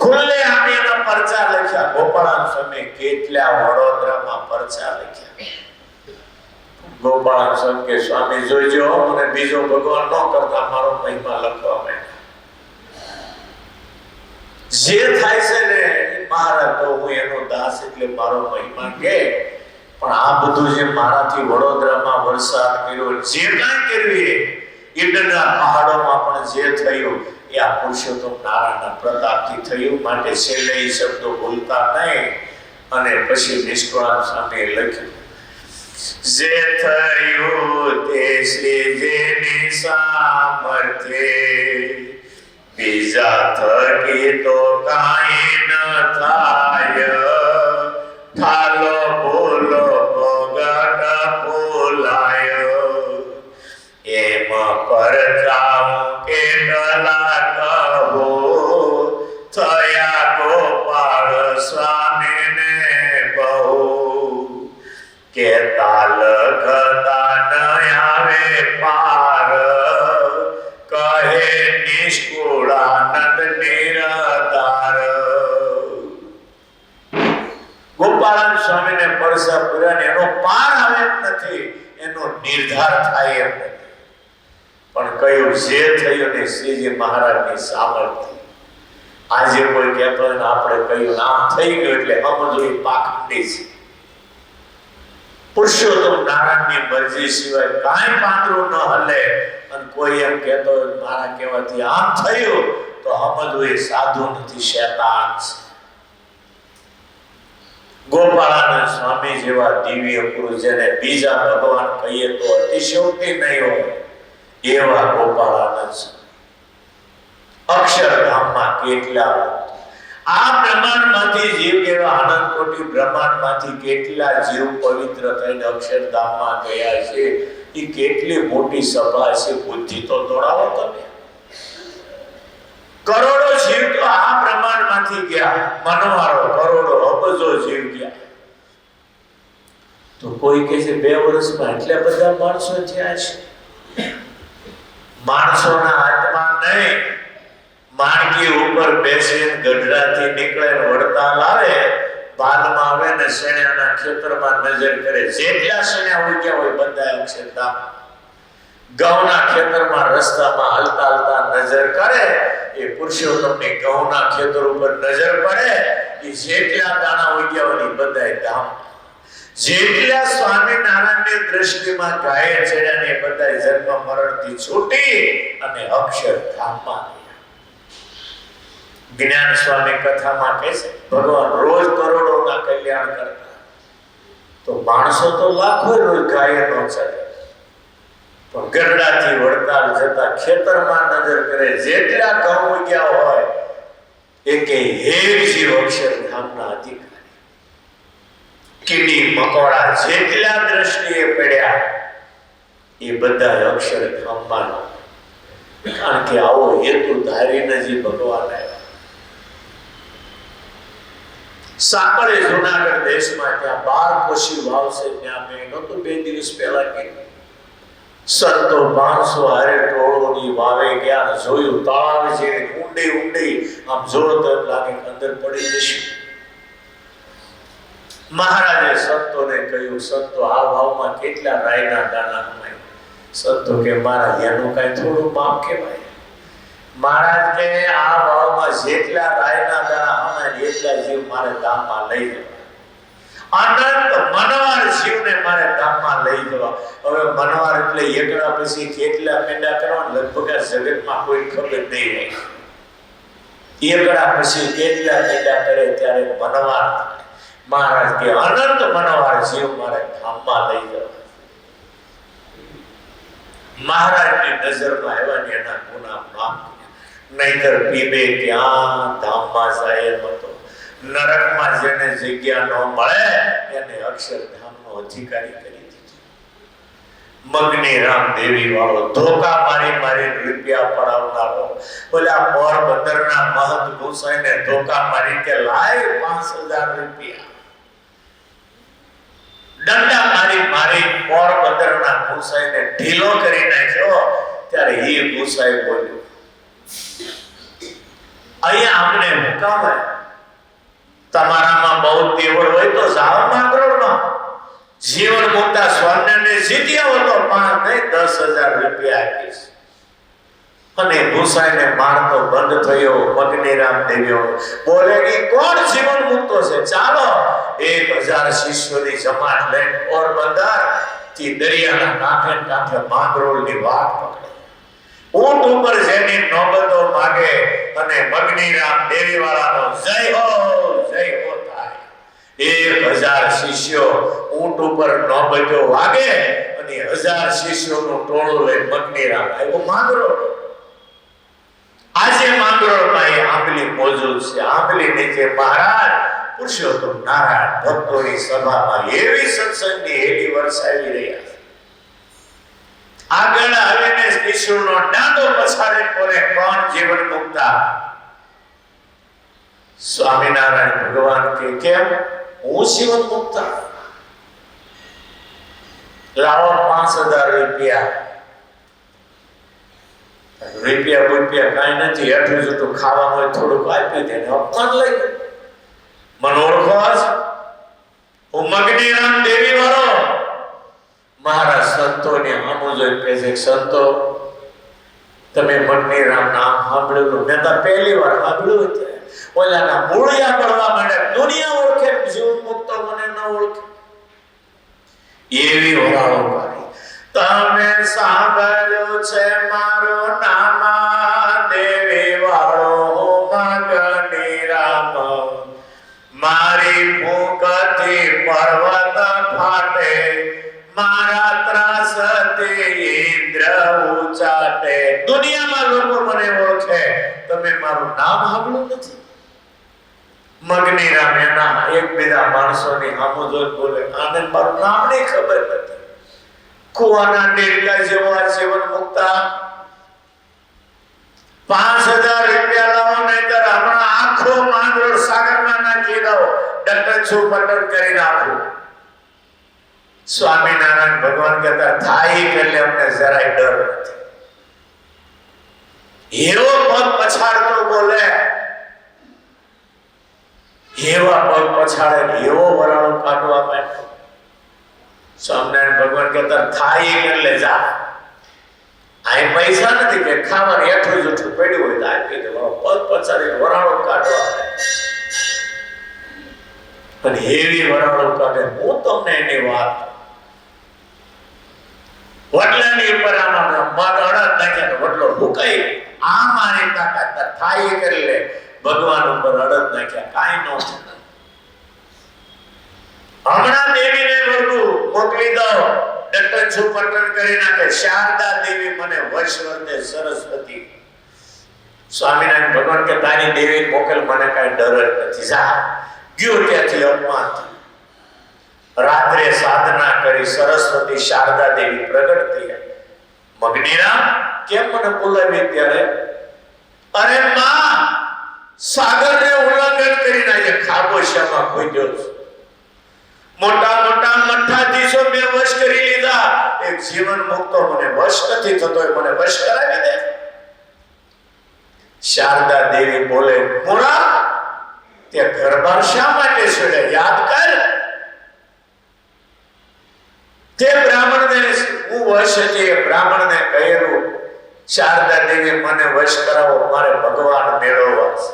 ખુલ્લે આમ એના પરચા લખ્યા. ગોપાળાનંદ સ્વામી કેટલા વડોદરામાં પરચા લખ્યા. ગોપાળાનંદ સ્વામી કે સ્વામી જોઈજો, મને બીજો ભગવાન ન કરતા મારો મહિમા લખવા માંડ્યા. જે થાય છે ને મહારાજ તો હું એનો દાસ એટલે મારો મહિમા કે. પણ આ બધું જે મારાથી વડોદરામાં વરસાદ કર્યો, જે કાંઈ કર્યું, ઈડરના પહાડોમાં પણ જે થયું એ આ પુરુષોત્તમ નારાયણના પ્રતાપથી થયું. માટે છેલ્લે એ શબ્દો ભૂલતા નહીં. અને પછી નિષ્કુળાનંદ સ્વામીએ લખ્યું, જે થયું તે શ્રીજીની સામર્થ્ય, બીજા થકી તો કાંઈ ન થાય. થાલો બોલો ભગત બોલાય, એમ પરચાઉ કેટલા કહો. થયા ગોપાળ સ્વામીને બહુ, કેતા લખતા ન આવે પાર. કહે નિષ્કુળાનંદ નિરતાર. ગોપાળાનંદ સ્વામીને પરસા પૂર્યા, એનો પાર આવે એમ નથી, એનો નિર્ધાર થાય એમ નથી. પણ કયું જે થયું ને શ્રીજી મહારાજની સામર્થ્ય. આજે કોઈ કહેતો હોય ને આપણે કહ્યું આમ થઈ ગયું એટલે સમજો એ પાખંડી છે. પુરુષોત્તમ નારાયણની મરજી સિવાય કાંઈ પાંદડું ન હલે. અને કોઈ એમ કહેતો હોય મારા કહેવાથી આમ થયું તો સમજવું એ સાધુ નથી, શૈતાન છે. ગોપાળાનંદ સ્વામી જેવા દિવ્ય પુરુષ જેને બીજા ભગવાન કહીએ તો અતિશયોક્તિ નહીં હોય, એવા ગોપાળાનંદ અક્ષરધામમાં કેટલા આ બ્રહ્માંડમાંથી જીવ કેવા અનંત કોટી બ્રહ્માંડમાંથી કેટલા જીવ પવિત્ર થઈને અક્ષરધામમાં ગયા છે એ કેટલી મોટી સભા છે બુદ્ધિ તો દોડાવો તમે કરોડો જીવ તો આ બ્રહ્માંડમાંથી ગયા મનવાળો કરોડો અબજો જીવ ગયા તો કોઈ કહે છે 2 વર્ષમાં એટલા બધા માણસો થયા છે માણસોના હાથમાં નહીં માણકી ઉપર બેસીને ગઢડાથી નીકળે વડતાલ આવે બાલમાં આવે ને શેણાના ખેતરમાં નજર કરે જેટલા શેણા ઉગ્યા હોય બધા અક્ષરધામ ઘઉંના ખેતરમાં રસ્તામાં હલતા હલતા નજર કરે એ પુરુષોત્તમની ઘઉંના ખેતર ઉપર નજર પડે એ જેટલા દાણા ઉગ્યા હોય એ બધા ધામ જેટલા સ્વામિનારાયણની દ્રષ્ટિમાં ગાય ચડ્યા ને બધા જન્મ મરણથી છૂટી અને અક્ષરધામમાં જ્ઞાન સ્વામી કથામાં કહે છે ભગવાન રોજ કરોડોના કલ્યાણ કરતા તો માણસો તો લાખો રોજ ગાય નો ચડે પણ ગરડાથી વડતાલ જતા ખેતરમાં નજર કરે જેટલા ઘઉં ઉગ્યા હોય એકે એક જીવ અક્ષરધામના અધિકારી કીડી મકોડા જેટલા દ્રષ્ટિએ પડ્યા એ બધા અક્ષરધામમાં કારણ કે આવો હેતુ ધારીને જે ભગવાન આવ્યા સાંકળે જુનાગઢ દેશમાં ત્યાં 12 કોશી વાવ છે ત્યાં મેં નહોતું 2 દિવસ પહેલા કીધું સંતો 500 હારે ટોળોની વાવે ગયા ને જોયું તળાવ છે ઊંડે ઊંડે આમ જોડો તો એમ લાગે અંદર પડી જશે મહારાજે સંતોને કહ્યું સંતો આ વાવમાં કેટલા રાયના દાણા હમાય સંતો કે મારા એનું કઈ થોડું માપ કહેવાય મહારાજ કે આ વાવમાં જેટલા રાયના દાણા હમાય એટલા જીવ મારે ધામમાં લઈ જવા અનંત મનવાર જીવને મારે ધામમાં લઈ જવા હવે મનવાર એટલે એકડા પછી કેટલા પેડા કરવા લગભગ આ જગતમાં કોઈ ખબર નહીં રહી એકડા પછી કેટલા પેડા કરે ત્યારે મનવાર મહારાજ કે અનંત મનવાર જીવ મારે ધામમાં લઈ જવા મહારાજની નજરમાં આવ્યા ને એના ગુના માફ નહીતર પીબે ક્યાં ધામમાં જાય એમ હતો નરકમાં જેને જગ્યા ન મળે એને અક્ષરધામનો અધિકારી કરી દીધો મગની રામ દેવી વાળો ધોકા મારી મારી રૂપિયા પડાવનારો બોલા પોરબંદરના મહંત ગુસાઈને ધોકા મારી કે લાય 5000 રૂપિયા દંડા મારી મારી પોરબંદરના ગુસાઈને ઢીલો કરી નાખ્યો ત્યારે એ ગુસાઈ બોલ્યો અહીંયા આપણે મુકામ તમારામાં બહુ તેવડ હોય તો જાવ માંગરોળમાં જીવન મુક્તા સ્વર્ણને જીતી આવો તો 5 નહીં 10,000 રૂપિયા આપીશ અને ગુસાઈને મારતો બંધ થયો મગનીરામ દેવ્યો બોલે કે કોણ જીવન મુક્તો છે ચાલો 1000 શિષ્યોની જમાત લઈને પોરબંદર થી દરિયાના કાંઠે કાંઠે માંગરોળની વાટ પકડે ઊંટ ઉપર જેની નોબતો માગે અને મગનીરામ દેવી વાળાનો જય હો થાય 1000 શિષ્યો ઊંટ ઉપર નોબતો વાગે અને 1000 શિષ્યોનું ટોળું લઈ મગનીરામ આવ્યો માંગરોળ આજે માંગરોળમાં એ આંબલી મોજૂદ છે આંબલી નીચે મહારાજ પુરુષોત્તમ નારાયણ ભક્તોની સભામાં એવી સત્સંગની હેલી વરસાવી રહ્યા છે આગળ આવીને ઈશ્વરનો દાંડો પછાડે કોને કોણ જીવન મુક્તા સ્વામિનારાયણ ભગવાન કે કેમ હું જીવન મુક્તા લાવો 5000 રૂપિયા કાંઈ નથી એટલું જતું ખાવાનું હોય થોડુંક આપી દે અપમાન લઈ મને ઓળખો હું મગનીરામ દેવી વાળો મહારાજ સંતોને આમું જોઈ કહે છે સંતો તમે મગનીરામ નામ સાંભળેલું મેં તો પહેલી વાર સાંભળ્યું હતું ઓલાના મૂળિયા પડવા માંડે દુનિયા ઓળખે જીવન મુક્તો મને ન ઓળખે એવી વરાળો પાડી તમે સાંભળ્યું છે મારો નામ દેવી વાળો મગનીરામ મારી ફૂંકથી પર્વત ફાટે મારા ત્રાસથી ઇન્દ્ર ઉચાટે. દુનિયામાં લોકો મને ઓળખે, તમે મારું નામ સાંભળ્યું નથી. મગનીરામ એના એકબીજા માણસોની સામુ જોઈને બોલે, આને મારું નામ નહીં ખબર નથી. કુવાના દેડકા જેવા જીવન મુકતા 5000 રૂપિયા લાવો, નહીતર હમણાં આખો માંગરોળ સાગરમાં નાખી દો, ડટ્ટન છું પટન કરી નાખું. સ્વામિનારાયણ ભગવાન કહેતા થાય એટલે અમને જરાય ડર નથી. એવો પગ પછાડતો બોલે, એવા પગ પછાડે, એવો વરાળો કાઢવા માંડ્યો. સ્વામિનારાયણ ભગવાન કહેતા થાય એટલે જા. આ પૈસા નથી કે ખાવાનું એઠું જૂઠું પડ્યું હોય તો આપી દે. પગ પછાડી વરાળો કાઢવા પણ એવી વરાળો કાઢે. હું તમને એની વાત વડલાની ઉપર આમાં મગ અડદ નાખ્યા, વડલો હુકાઈ. આ મારી તાકાત થાય એટલે ભગવાન ઉપર અડદ નાખ્યા, કાંઈ ન થાય. હમણાં દેવીને વળગું મોકલી દો, ડટ્ટન છું પટન કરી નાખે. શારદા દેવી મને વશ વર્તે, સરસ્વતી. સ્વામિનારાયણ ભગવાન કે તારી દેવી મોકલ, મને કાંઈ ડર જ નથી. જા. ગયો ત્યાંથી અપમાન થયું. રાત્રે સાધના કરી સરસ્વતી શારદા દેવી પ્રગટ થઈ. મગનીરામ કેમ મને બોલાવી ત્યારે? અરે માં, સાગરને ઉલ્લંઘન કરી નાખે, ખાબોશિયામાં કોઈ ગયો. મોટા મોટા મઠાધીશો મેં વશ કરી લીધા, એક જીવન મુક્તો મને વશ નથી થતો, મને વશ કરાવી દે. શારદા દેવી બોલે, મોરા તે ઘરબાર શા માટે છોડે? યાદ કર, તે બ્રાહ્મણને હું વશ હતી, એ બ્રાહ્મણને કહેલું શારદા દેવી મને વશ કરાવો, મારે ભગવાન મેળવવા છે.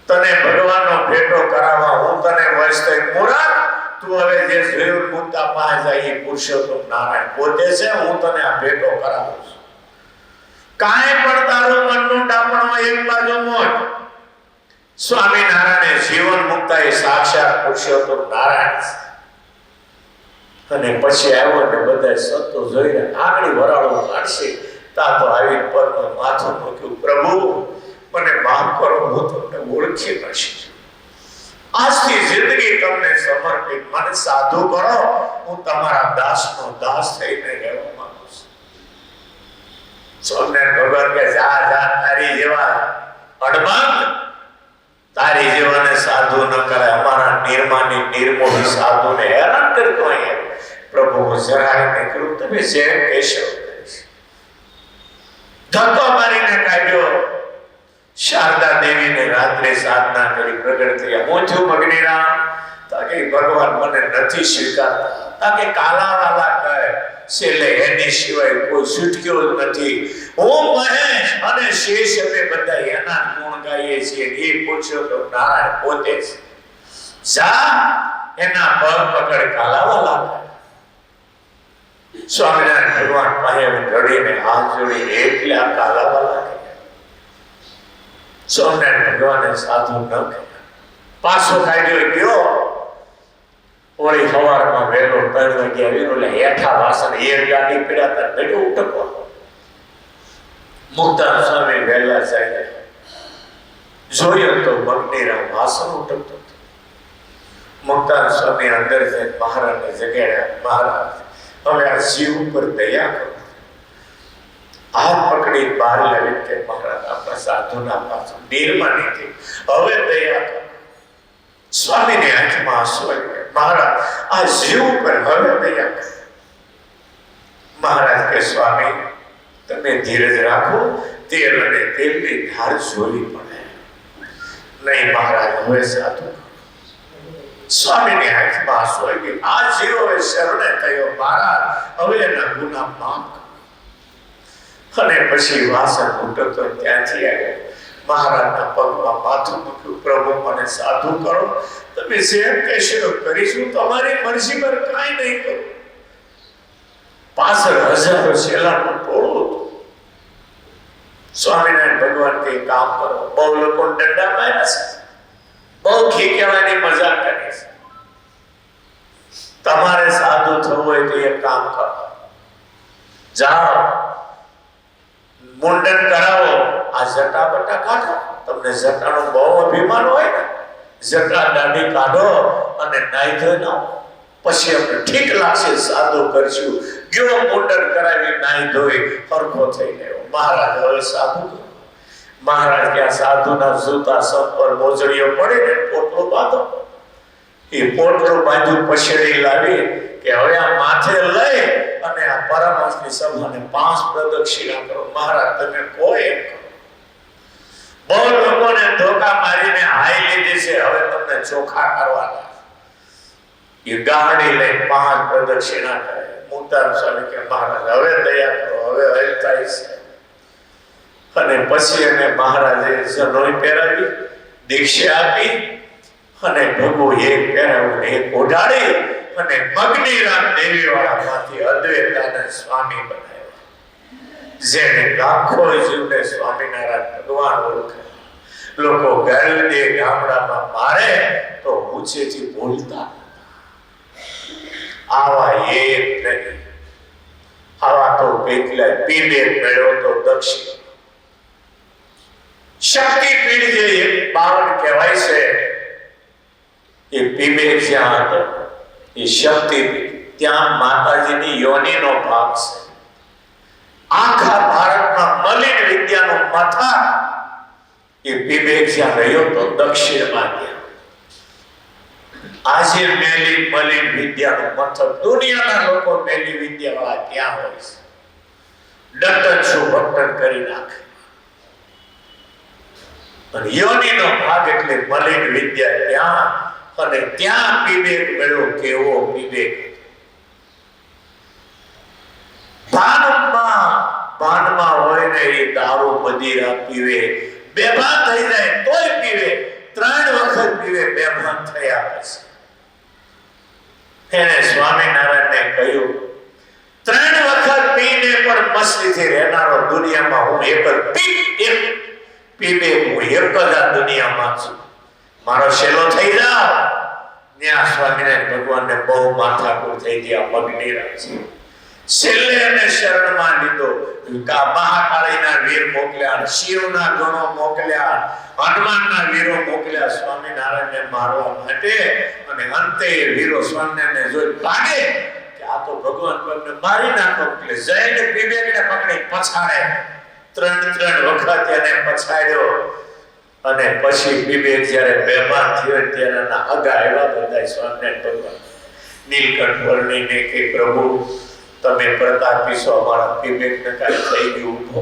તને ભગવાનનો ભેટો કરાવવા હું તને વશ થઈ. મોરા તું હવે જે જોયું મુક્તા પાસે જાય, એ પુરુષોત્તમ નારાયણ પોતે છે. હું તને આ ભેટો કરાવું છું. કાંઈ પણ તારું મનનું ડાપણ એક બાજુ મોટ. સ્વામિનારાયણે જીવન મુક્તા એ સાક્ષાત પુરુષોત્તમ નારાયણ છે. અને પછી આવ્યો ને બધા સતો જોઈને આગળ વરાળો કાઢશે. તા તો આવી પર માથું મૂક્યું, પ્રભુ મને માફ કરો, હું તમને ઓળખી નથી. આજથી જિંદગી તમને સમર્પિત, મને સાધુ કરો, હું તમારા દાસનો દાસ થઈને રહેવા માંગુ છું. સ્વામિનારાયણ ભગવાન કે જા જા, તારી જેવા અડમાંગ, તારી જેવાને સાધુ ન કરે. અમારા નિર્માની નિર્મોહી સાધુને હેરાન કરતો અહીંયા. પ્રભુ જરાય નહીં કરું, તમે જેમ કહેશો. ધક્કો મારીને કાઢ્યો. શારદા દેવીને રાત્રે સાધના કરી પ્રગટ થયા. હું છું મગનીરામ, તાકે ભગવાન મને નથી સ્વીકારતા, તાકે કાલાવાલા કહે છેલ્લે એની સિવાય કોઈ છૂટક્યો જ નથી. હું મહેશ અને શેષ અમે બધા એના ગુણ ગાઈએ છીએ. એ પૂછ્યો તો નારાયણ પોતે છે. જા એના પગ પકડ, કાલાવાલા કહે. સ્વામિનારાયણ ભગવાન પાસે રડીને હાથ જોડીને એકલા કાલાવાલા કહે. સ્વામિનારાયણ ભગવાને સાધુ ન કહ્યા. પાછો કાઢ્યો ગયો. ઓળી સવારમાં વહેલો 3 વાગે આવીને એટલે હેઠા વાસણ એક ગાડી પીડા હતા, બેઠો ઉઠકવા. મુક્તાન સ્વામી વહેલા જાય, જોયો તો મગનીરામ વાસણ ઉઠકતો હતો. મુક્તાન સ્વામી અંદર જઈને મહારાજને જગાડ્યા. મહારાજ, હવે આ જીવ ઉપર દયા કરો. હાથ પકડી બહાર લાવી કે મહારાજ આપણા સાધુના પાછળ નિર્માની થઈ, હવે દયા કરો. સ્વામીની આંખમાં આંસુ આવ્યા. મહારાજ, આ જીવ ઉપર હવે દયા કરો. મહારાજ કે સ્વામી તમે ધીરજ રાખો, તેલ અને તેલની ધાર જોવી પડે નહીં. મહારાજ હવે સાધુ. સ્વામીની આંખમાં આંસુ આવી. આ જીવ હવે શરણે થયો. મહારાજ હવે એના ગુના માફ. અને પછી વાસણ ઉઠતો ત્યાંથી આવ્યો. મહારાજના પગમાં માથું મૂક્યું. પ્રભુ મને સાધુ કરો, તમે જેમ કહેશો કરીશું, તમારી મરજી પર કાંઈ નહીં કરું. પાછળ હજારો શેલાનું ટોળું હતું. સ્વામિનારાયણ ભગવાન કઈ કામ કરો, બહુ લોકો દંડા માર્યા છે, બહુ ખીકેવાની મજા કરી છે. તમારે સાધુ થવું હોય તો એક કામ કરો, જાઓ મુંડન કરાવો, આ જટા બટા કાઢો. તમને જટાનો બહુ અભિમાન હોય ને, જટા દાઢી કાઢો અને નાઈ ધોઈને આવો. પછી અમને ઠીક લાગશે, સાધુ કરશું. ગયો મુંડન કરાવી, નાઈ ધોઈ હરખો થઈ ગયો. મહારાજ હવે સાધુ. મહારાજ કે આ સાધુના જૂતા સપર મોજડીઓ પડે ને, પોટલો બાંધો. એ પોટલો બાંધ્યું, પછેડી લાવી કે હવે આ માથે લઈ અને આ પરમાર્થની સભાને 5 પ્રદક્ષિણા કરો. મહારાજ તમે કોઈ એમ કરો. બહુ લોકોને ધોકા મારીને હાઈ લીધી છે, હવે તમને ચોખા કરવાના. એ ગાડી લઈ 5 પ્રદક્ષિણા કરે. મુક્તાન સ્વામી કે મહારાજ હવે દયા કરો, હવે હલતાઈ છે. અને પછી એને મહારાજે જનોઈ પહેરાવી, દીક્ષા આપી અને ભગવો એક પહેરાવ્યું, એક ઓઢાડી અને મગ્નિરામ દેવી વાળા માંથી અદ્વૈતાને સ્વામી બનાવ્યા. જેને લાખો જીવને સ્વામિનારાયણ ભગવાન ઓળખે. લોકો ગરડે ગામડામાં મારે તો ઊંચેથી બોલતા. આવા એક નહીં, આવા તો કેટલાય. પીબે મેળો તો દક્ષિણ શક્તિપીઠ જે 52 કહેવાય છે, એ પીબે જ્યાં હતો એ શક્તિપીઠ, ત્યાં માતાજીની યોનિનો ભાગ છે. આખા ભારતમાં મલિન વિદ્યાનો મથક એ પીબે જ્યાં રહ્યો તો દક્ષિણમાં ત્યાં. આજે મેલી મલિન વિદ્યાનો મથક, દુનિયાના લોકો મેલી વિદ્યા વાળા ત્યાં હોય છે. ડટન શું બટન કરી નાખે. અને યોનિનો ભાગ એટલે મલિન વિદ્યા ત્યાં. અને ત્યાં પીબેક મેળો કેવો પીબેક. ભાનમાં હોય ને એ દારૂ મદિરા પીવે, બેભાન થઈ જાય તોય પીવે. 3 વખત પીવે બેભાન થયા પછી. એને સ્વામિનારાયણને કહ્યું 3 વખત પીને પણ મસ્તીથી રહેનારો દુનિયામાં હું એક જ પીબે, હું એક જ આ દુનિયામાં છું. મારો શેલો થઈ જાઓ. ત્યાં સ્વામિનારાયણ ભગવાનને બહુ માથાકૂટ થઈ ગયા. મગ્નિરાજ છેલ્લે એને શરણમાં લીધો. મહાકાળીના વીર મોકલ્યા, શિવના ગણો મોકલ્યા, હનુમાનના વીરો મોકલ્યા સ્વામિનારાયણને મારવા માટે. અને અંતે વીરો સ્વામિનારાયણને જોઈ ભાગે કે આ તો ભગવાન કોઈને મારી નાખો. એટલે જઈને પીબેકને પકડી પછાડે. 3 વખત એને પછાડ્યો. અને પછી પીબેક જ્યારે બેભાન થયો ત્યારે એના હગા એવા બધા સ્વામિનારાયણ ભગવાન નીલકંઠ વર્ણીને કે પ્રભુ તમે પ્રતાપી છો, અમારા પીબેકને કાંઈ થઈ ગયું ઉભો.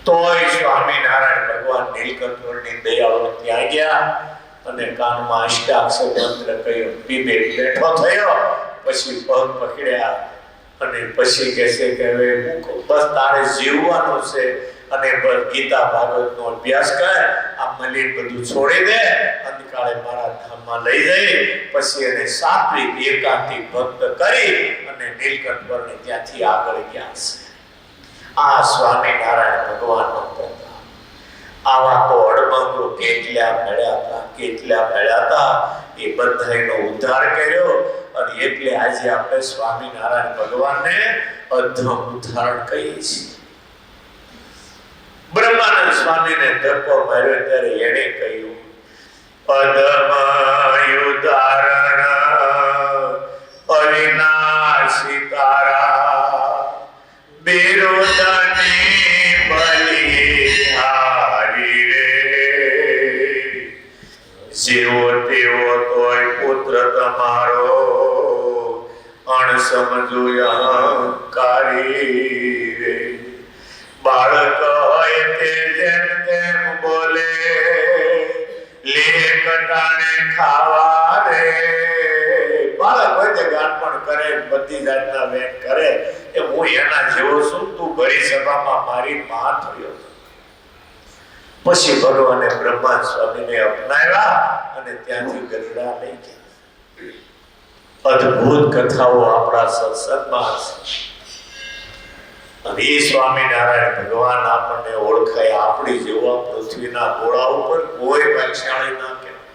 તોય સ્વામિનારાયણ ભગવાન નીલકંઠ વર્ણી દયાળુ ત્યાં ગયા અને કાનમાં અષ્ટાક્ષર મંત્ર કહ્યો. પીબેક બેઠો થયો. પછી પગ પકડ્યા અને પછી કહેશે કે હવે બસ તારે જીવવાનું છે અને ગીતા ભાગવતનો અભ્યાસ કર. આ મલિન બધું છોડી દે, અંતકાળે મારા ધામમાં લઈ જઈ. પછી એને સાત્વિક એકાંતિક ભક્ત કરી અને નીલકંઠ વર્ણિ ત્યાંથી આગળ ગયા છે. આ સ્વામિનારાયણ ભગવાનનો પ્રતાપ. આવા તો અડબંગો કેટલા મળ્યા હતા. એ બધાનો ઉદ્ધાર કર્યો. અને એટલે આજે આપણે સ્વામિનારાયણ ભગવાનને અધમ ઉદાહરણ કહીએ છીએ. બ્રહ્માનંદ સ્વામીને ધક્કો માર્યો ત્યારે એને કહ્યું અધમ ઉદાહરણ અવિનાશી તારા બિરુદની બલિહારી રે. જેવો તેવો તોય પુત્ર તમારો અણસમજો અહંકારી રે. બાળક હોય તે જેમ તેમ બોલે, લેખ ટાણે ખાવા રે. બાળક હોય તે ગાનપણ કરે, બધી જાતના વેણ કરે. એ હું એના જેવો છું, તું ભરી સભામાં મારી માં થયો. પછી ભગવાને બ્રહ્મા સ્વામીને અપનાવ્યા અને ત્યાંથી ગરુડા લઈ ગયા. અદ્ભુત કથાઓ આપણા સત્સંગમાં છે. અને એ સ્વામિનારાયણ ભગવાન આપણને ઓળખાય. આપણી જેવા પૃથ્વીના ગોળા ઉપર કોઈ ભાગ્યશાળી ના કહેવાય.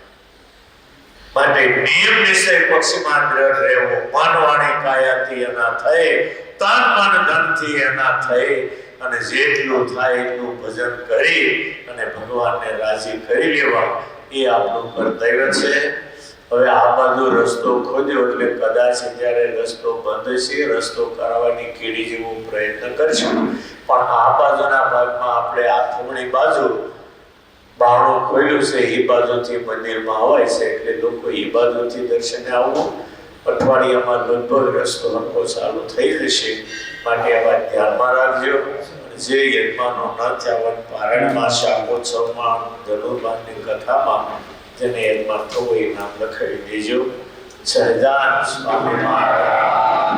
માટે નિયમ નિશ્ચય પક્ષમાં દ્રઢ રહેવો, મન વાણી કાયાથી એના થઈ, તન મન ધનથી એના થઈ, અને જેટલું થાય એટલું ભજન કરી અને ભગવાનને રાજી કરી લેવા એ આપણું કર્તવ્ય છે. હવે આ બાજુ રસ્તો ખોદ્યો એટલે કદાચ જ્યારે રસ્તો બંધ છે, રસ્તો કરાવવાની કીડી જેવો પ્રયત્ન કરશું, પણ આ બાજુના ભાગમાં આપણે આથમણી બાજુ બારણું ખોલ્યું છે, એ બાજુથી મંદિરમાં અવાય છે, એટલે લોકો એ બાજુથી દર્શને આવવું. અઠવાડિયામાં લગભગ રસ્તો હરકો ચાલુ થઈ જશે, માટે આવા ધ્યાનમાં રાખજો. જે યજમાનો ન થયા પારાયણમાં, શાકોત્સવમાં, ધનુર્માસની કથામાં જેને યજમાન થવું એ નામ લખાવી દેજો. સહજાન સ્વામી મહારાજ.